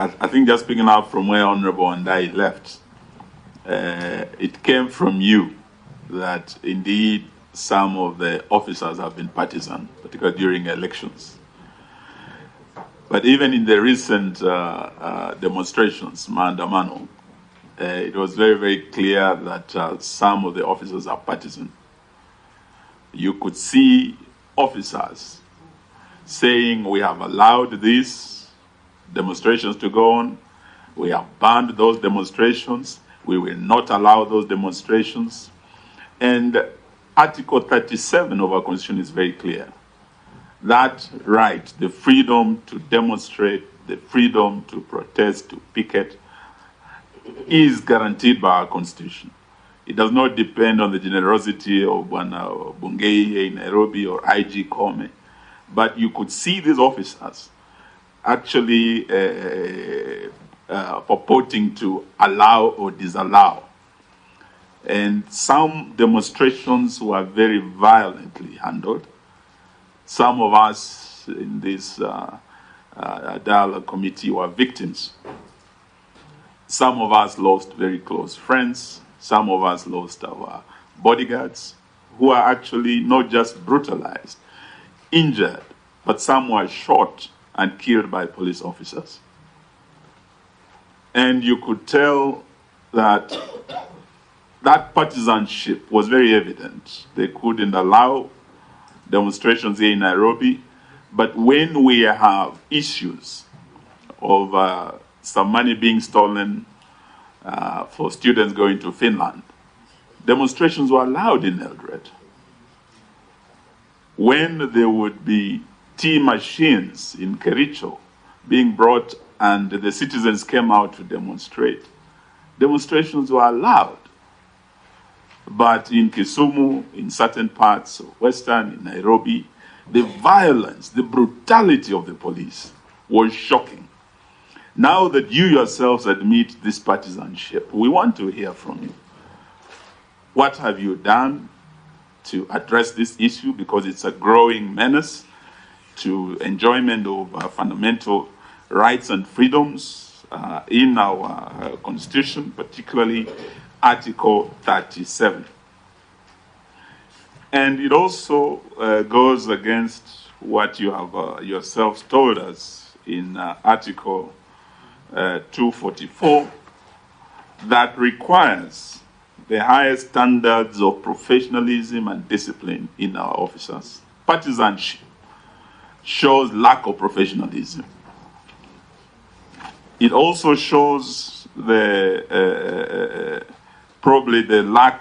I think just picking up from where Honorable Ndai left, it came from you that indeed some of the officers have been partisan, particularly during elections. But even in the recent demonstrations, Maandamano, it was very, very clear that some of the officers are partisan. You could see officers saying, we have allowed these demonstrations to go on, we have banned those demonstrations, we will not allow those demonstrations. And Article 37 of our Constitution is very clear. That right, the freedom to demonstrate, the freedom to protest, to picket, is guaranteed by our Constitution. It does not depend on the generosity of Bungei in Nairobi or IG Kome. But you could see these officers actually purporting to allow or disallow. And some demonstrations were very violently handled. Some of us in this dialogue committee were victims. Some of us lost very close friends. Some of us lost our bodyguards, who are actually not just brutalized, injured, but some were shot and killed by police officers. And you could tell that that partisanship was very evident. They couldn't allow demonstrations here in Nairobi, but when we have issues of some money being stolen for students going to Finland, demonstrations were allowed in Eldoret. When there would be tea machines in Kericho being brought and the citizens came out to demonstrate, demonstrations were allowed. But in Kisumu, in certain parts of Western, in Nairobi, the violence, the brutality of the police was shocking. Now that you yourselves admit this partisanship, we want to hear from you. What have you done to address this issue? Because it's a growing menace to enjoyment of fundamental rights and freedoms in our Constitution, particularly Article 37. And it also goes against what you have yourselves told us in Article 244 that requires the highest standards of professionalism and discipline in our officers. Partisanship shows lack of professionalism. It also shows probably the lack